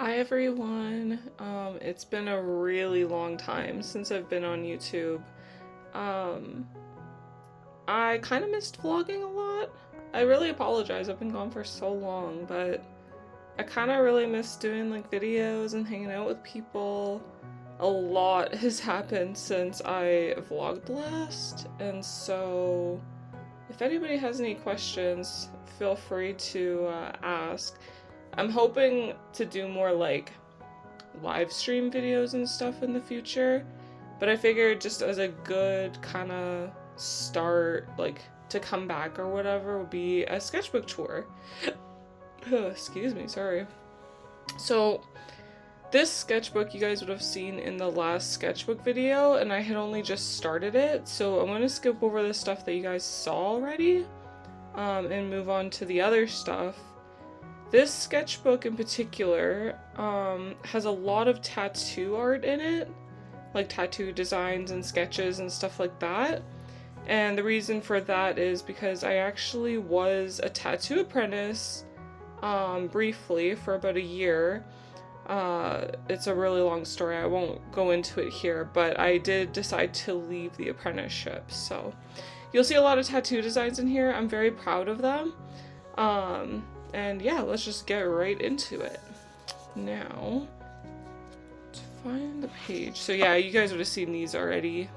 Hi everyone. It's been a really long time since I've been on YouTube. I kind of missed vlogging a lot. I really apologize, I've been gone for so long, but I kind of really miss doing like videos and hanging out with people. A lot has happened since I vlogged last, and so if anybody has any questions, feel free to ask. I'm hoping to do more like live stream videos and stuff in the future, but I figured just as a good kind of start, like to come back or whatever, would be a sketchbook tour. Excuse me, sorry. So this sketchbook you guys would have seen in the last sketchbook video, and I had only just started it, so I'm going to skip over the stuff that you guys saw already and move on to the other stuff. This sketchbook in particular has a lot of tattoo art in it, like tattoo designs and sketches and stuff like that. And the reason for that is because I actually was a tattoo apprentice briefly for about a year. It's a really long story, I won't go into it here, but I did decide to leave the apprenticeship. So you'll see a lot of tattoo designs in here. I'm very proud of them. And yeah, let's just get right into it. Now, to find the page. So yeah, you guys would have seen these already.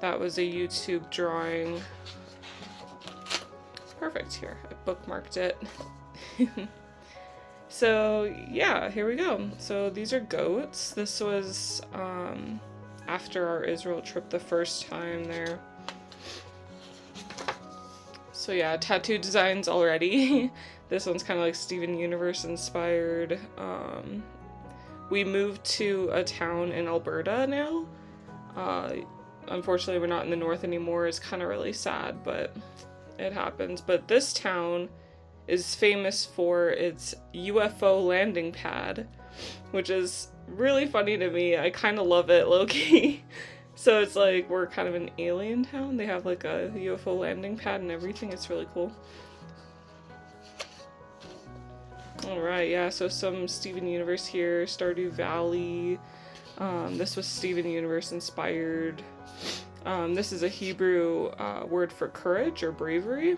That was a YouTube drawing. Perfect, here, I bookmarked it. So yeah, here we go. So these are goats. This was after our Israel trip the first time there. So yeah, tattoo designs already. This one's kind of like Steven Universe inspired. We moved to a town in Alberta now. Unfortunately, we're not in the north anymore. It's kind of really sad, but it happens. But this town is famous for its UFO landing pad, which is really funny to me. I kind of love it, low-key. So it's like we're kind of an alien town. They have like a UFO landing pad and everything. It's really cool. Alright, yeah, so some Steven Universe here. Stardew Valley. This was Steven Universe inspired. This is a Hebrew word for courage or bravery.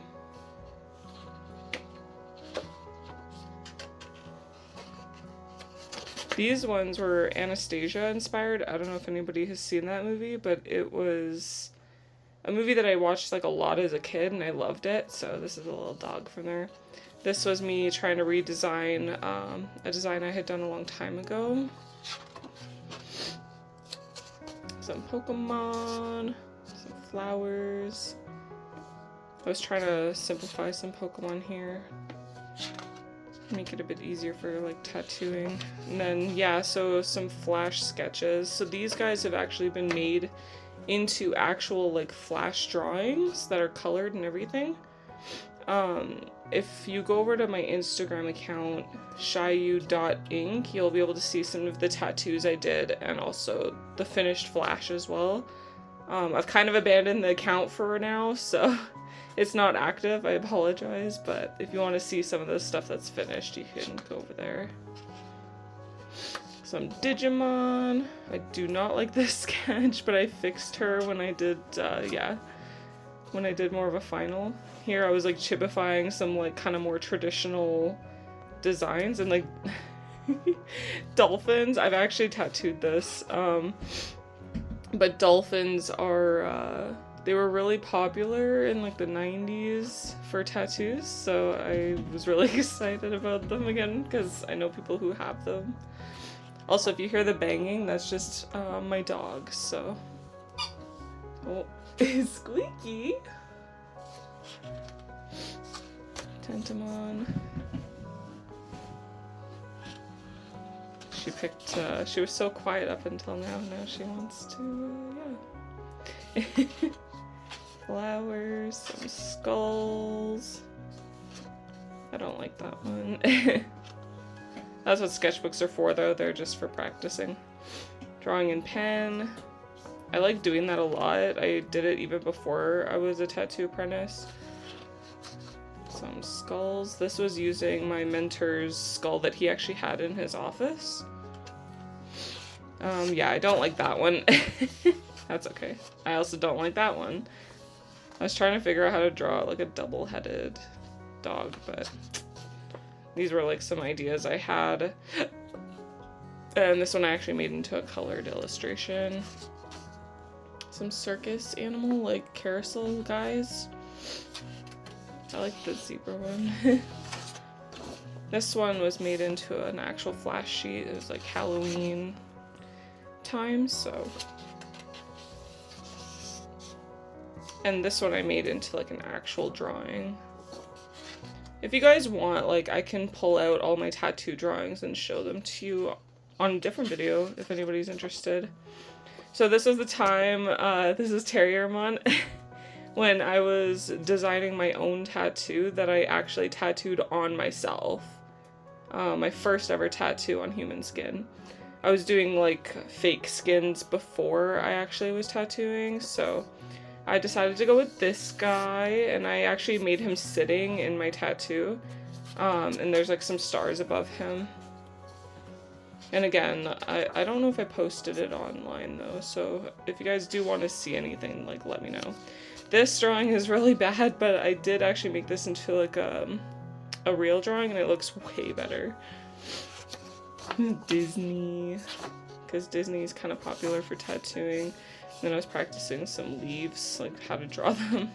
These ones were Anastasia inspired. I don't know if anybody has seen that movie, but it was a movie that I watched like a lot as a kid and I loved it. So this is a little dog from there. This was me trying to redesign a design I had done a long time ago. Some Pokemon, some flowers. I was trying to simplify some Pokemon here. Make it a bit easier for like tattooing. And then yeah, so some flash sketches. So these guys have actually been made into actual like flash drawings that are colored and everything. If you go over to my Instagram account, shayu.ink, you'll be able to see some of the tattoos I did and also the finished flash as well. I've kind of abandoned the account for now, so it's not active, I apologize, but if you want to see some of the stuff that's finished, you can go over there. Some Digimon. I do not like this sketch, but I fixed her when I did, when I did more of a final. Here I was like chipifying some like kind of more traditional designs and like dolphins. I've actually tattooed this, but dolphins are, they were really popular in like the 90s for tattoos, so I was really excited about them again because I know people who have them. Also, if you hear the banging, that's just my dog, so. Oh, Squeaky! Tentamon. She picked, she was so quiet up until now she wants to, yeah. Flowers, some skulls. I don't like that one. That's what sketchbooks are for though, they're just for practicing. Drawing in pen. I like doing that a lot. I did it even before I was a tattoo apprentice. some skulls. This was using my mentor's skull that he actually had in his office. Yeah, I don't like that one. That's okay. I also don't like that one. I was trying to figure out how to draw like a double-headed dog, but these were like some ideas I had. And this one I actually made into a colored illustration. Some circus animal, like carousel guys. I like the zebra one. This one was made into an actual flash sheet. It was like Halloween time, so. And this one I made into like an actual drawing. If you guys want, like, I can pull out all my tattoo drawings and show them to you on a different video if anybody's interested. So this was the time, this is Terriermon, when I was designing my own tattoo that I actually tattooed on myself. My first ever tattoo on human skin. I was doing like fake skins before I actually was tattooing, so I decided to go with this guy, and I actually made him sitting in my tattoo. And there's like some stars above him. And again, I don't know if I posted it online though, so if you guys do want to see anything, like, let me know. This drawing is really bad, but I did actually make this into like a real drawing, and it looks way better. Disney, because Disney is kind of popular for tattooing. Then I was practicing some leaves, like how to draw them.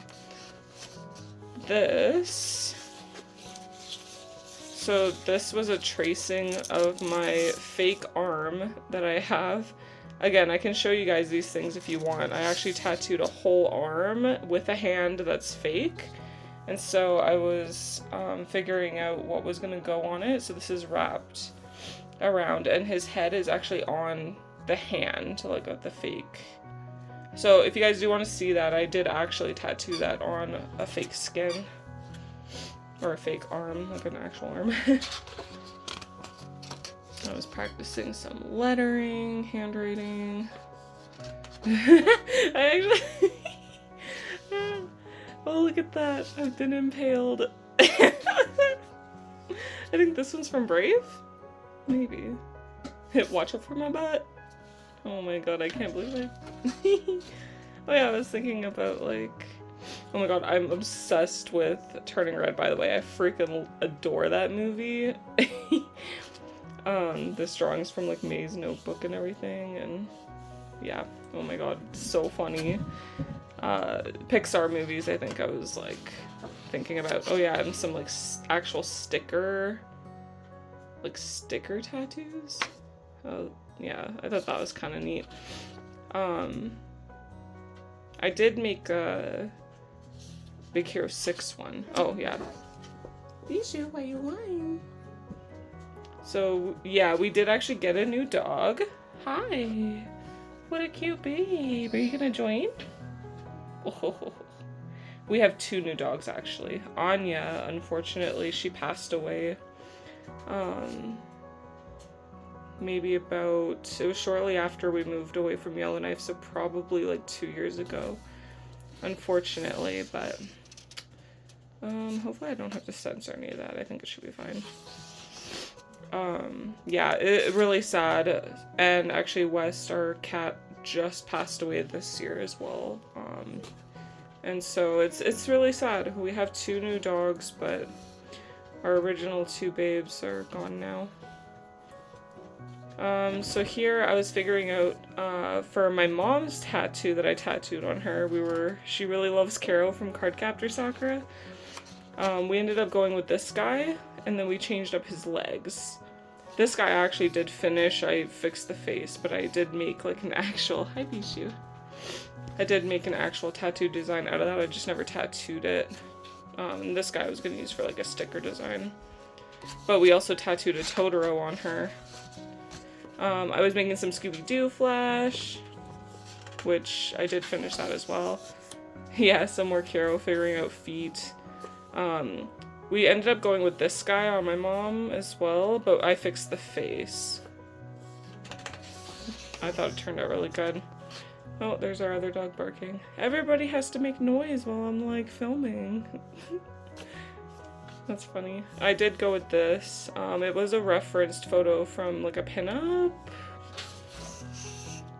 So this was a tracing of my fake arm that I have. Again, I can show you guys these things if you want. I actually tattooed a whole arm with a hand that's fake. And so I was figuring out what was going to go on it. So this is wrapped around, and his head is actually on the hand, like the fake. So if you guys do want to see that, I did actually tattoo that on a fake skin. Or a fake arm, like an actual arm. I was practicing some lettering, handwriting. I actually... Oh, look at that. I've been impaled. I think this one's from Brave? Maybe. Watch out for my butt. Oh my god, I can't believe it. Oh yeah, I was thinking about like... Oh my god, I'm obsessed with Turning Red, by the way. I freaking adore that movie. This drawing's from like May's notebook and everything, and yeah. Oh my god, so funny. Pixar movies, I think I was like thinking about. Oh yeah, and some like actual sticker tattoos. Oh yeah, I thought that was kind of neat. I did make a Big Hero 6 one. Oh yeah. Bijou, why are you lying? So yeah, we did actually get a new dog. Hi. What a cute babe. Are you gonna join? Oh. We have 2 new dogs actually. Anya, unfortunately, she passed away. Maybe about, it was shortly after we moved away from Yellowknife, so probably like 2 years ago, unfortunately, but hopefully I don't have to censor any of that. I think it should be fine. Yeah, it really sad, and actually West, our cat, just passed away this year as well, and so it's really sad. We have 2 new dogs, but our original 2 babes are gone now. So here I was figuring out, for my mom's tattoo that I tattooed on her, she really loves Karo from Cardcaptor Sakura. We ended up going with this guy, and then we changed up his legs. This guy I actually did finish. I fixed the face, but I did make like an actual, hi Bijou. I did make an actual tattoo design out of that. I just never tattooed it. And this guy I was gonna use for like a sticker design. But we also tattooed a Totoro on her. I was making some Scooby-Doo flash, which I did finish that as well. Yeah, some more Karo figuring out feet. We ended up going with this guy on my mom as well, but I fixed the face. I thought it turned out really good. Oh, there's our other dog barking. Everybody has to make noise while I'm like filming. That's funny. I did go with this. It was a referenced photo from like a pinup.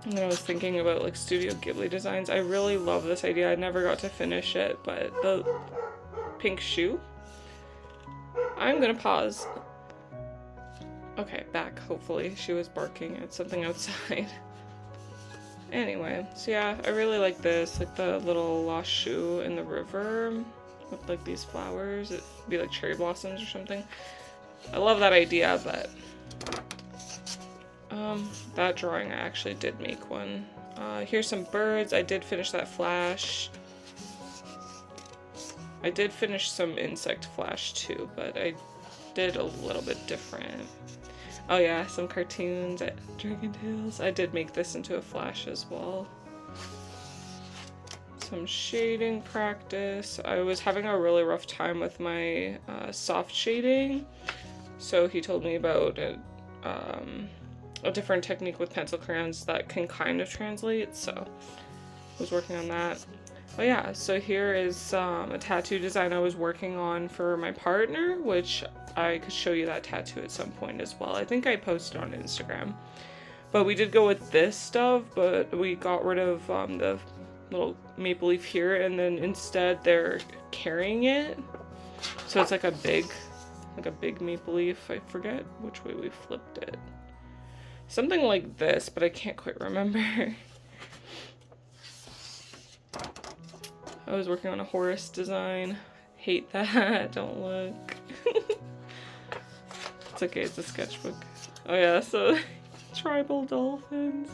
And then I was thinking about like Studio Ghibli designs. I really love this idea. I never got to finish it, but the pink shoe. I'm gonna pause. Okay, back, hopefully. She was barking at something outside. Anyway, so yeah, I really like this. Like the little lost shoe in the river with like these flowers. It'd be like cherry blossoms or something. I love that idea, but that drawing I actually did make one. Here's some birds. I did finish that flash. I did finish some insect flash too, but I did a little bit different. Oh yeah, some cartoons at Dragon Tales. I did make this into a flash as well. Some shading practice. I was having a really rough time with my soft shading, so he told me about a different technique with pencil crayons that can kind of translate, so I was working on that. Oh yeah, so here is a tattoo design I was working on for my partner, which I could show you that tattoo at some point as well. I think I posted on Instagram. But we did go with this stuff, but we got rid of the little maple leaf here, and then instead they're carrying it. So it's like a big maple leaf. I forget which way we flipped it. Something like this, but I can't quite remember. I was working on a horse design. Hate that. Don't look. It's okay, it's a sketchbook. Oh yeah, so tribal dolphins.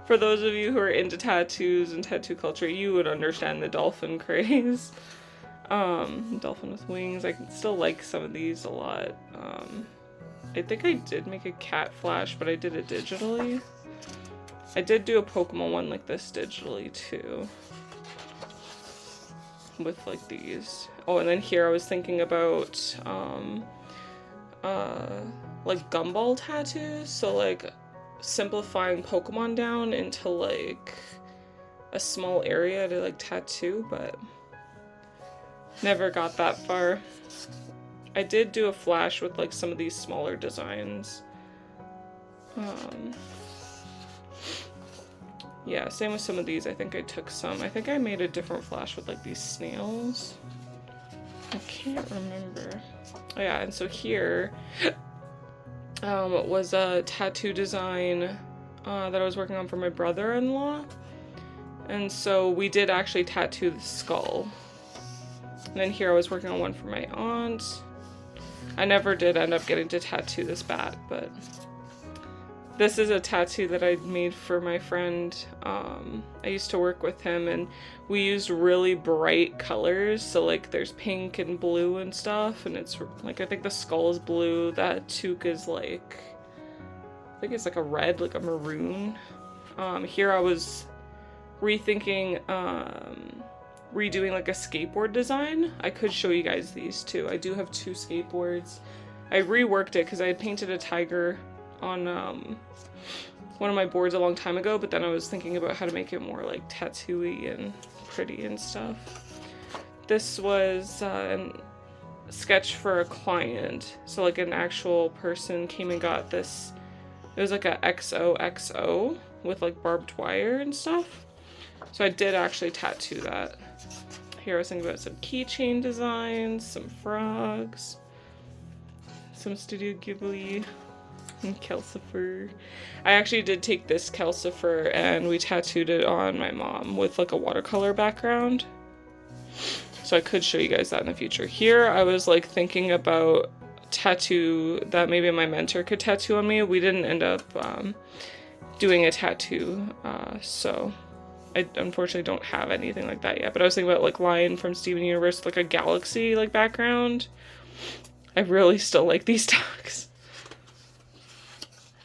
For those of you who are into tattoos and tattoo culture, you would understand the dolphin craze. Dolphin with wings. I still like some of these a lot. I think I did make a cat flash, but I did it digitally. I did do a Pokemon one like this digitally too. With like these. Oh, and then here I was thinking about like gumball tattoos, so like simplifying Pokemon down into like a small area to like tattoo, but never got that far. I did do a flash with like some of these smaller designs. Yeah, same with some of these. I think I took some. I think I made a different flash with like these snails. I can't remember. Oh yeah, and so here was a tattoo design that I was working on for my brother-in-law. And so we did actually tattoo the skull. And then here I was working on one for my aunt. I never did end up getting to tattoo this bat, but this is a tattoo that I made for my friend. I used to work with him, and we used really bright colors. So like there's pink and blue and stuff, and it's like, I think the skull is blue, that toque is like, I think it's like a red, like a maroon. Here I was rethinking, redoing like a skateboard design. I could show you guys these too. I do have two skateboards. I reworked it because I had painted a tiger on one of my boards a long time ago, but then I was thinking about how to make it more like tattoo-y and pretty and stuff. This was a sketch for a client, so like an actual person came and got this. It was like a XOXO with like barbed wire and stuff, so I did actually tattoo that. Here I was thinking about some keychain designs, some frogs, some Studio Ghibli and calcifer. I actually did take this calcifer and we tattooed it on my mom with like a watercolor background. So I could show you guys that in the future. Here I was like thinking about tattoo that maybe my mentor could tattoo on me. We didn't end up doing a tattoo, so I unfortunately don't have anything like that yet. But I was thinking about like Lion from Steven Universe, like a galaxy like background. I really still like these dogs.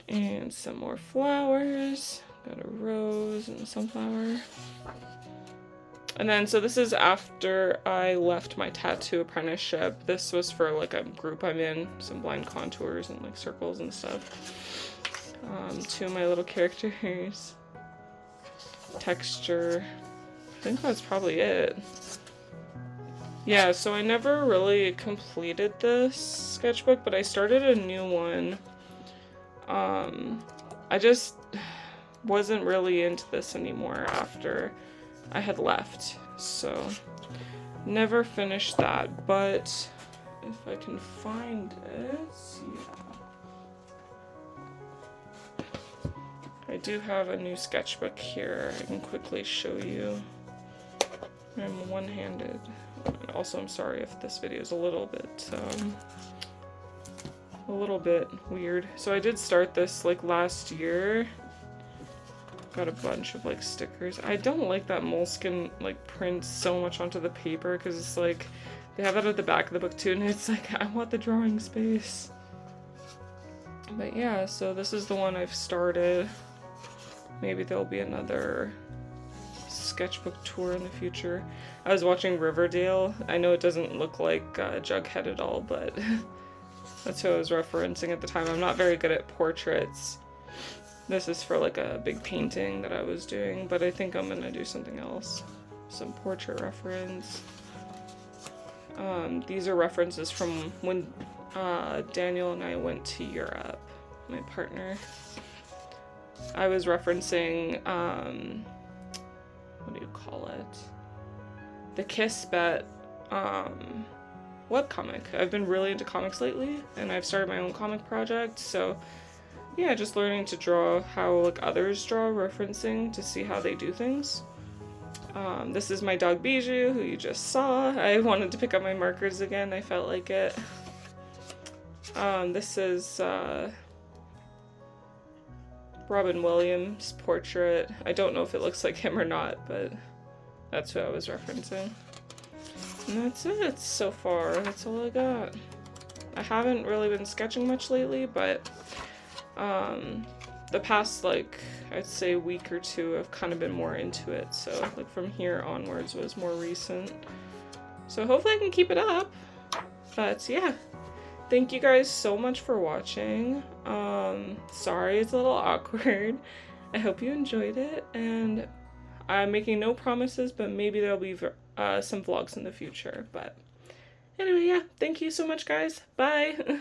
And some more flowers. Got a rose and a sunflower. And then, so this is after I left my tattoo apprenticeship. This was for like a group I'm in, some blind contours and like circles and stuff. Two of my little characters. Texture. I think that's probably it. Yeah, so I never really completed this sketchbook, but I started a new one. I just wasn't really into this anymore after I had left, so never finished that, but if I can find it, yeah. I do have a new sketchbook here. I can quickly show you. I'm one-handed. Also, I'm sorry if this video is a little bit weird. So I did start this like last year. Got a bunch of like stickers. I don't like that moleskin like print so much onto the paper because it's like they have that at the back of the book too, and it's like I want the drawing space. But yeah, so this is the one I've started. Maybe there'll be another sketchbook tour in the future. I was watching Riverdale. I know it doesn't look like Jughead at all, but that's who I was referencing at the time. I'm not very good at portraits. This is for like a big painting that I was doing, but I think I'm gonna do something else. Some portrait reference. These are references from when Daniel and I went to Europe, my partner. I was referencing, what do you call it? The Kiss Bet webcomic. I've been really into comics lately, and I've started my own comic project, so yeah, just learning to draw how like others draw, referencing to see how they do things. This is my dog Bijou, who you just saw. I wanted to pick up my markers again, I felt like it. This is Robin Williams' portrait. I don't know if it looks like him or not, but that's who I was referencing. And that's it so far. That's all I got. I haven't really been sketching much lately, but the past, like, I'd say week or two, I've kind of been more into it. So, like, from here onwards was more recent. So hopefully I can keep it up. But yeah, thank you guys so much for watching. Sorry it's a little awkward. I hope you enjoyed it, and I'm making no promises, but maybe there'll be some vlogs in the future. But anyway, yeah, thank you so much, guys. Bye!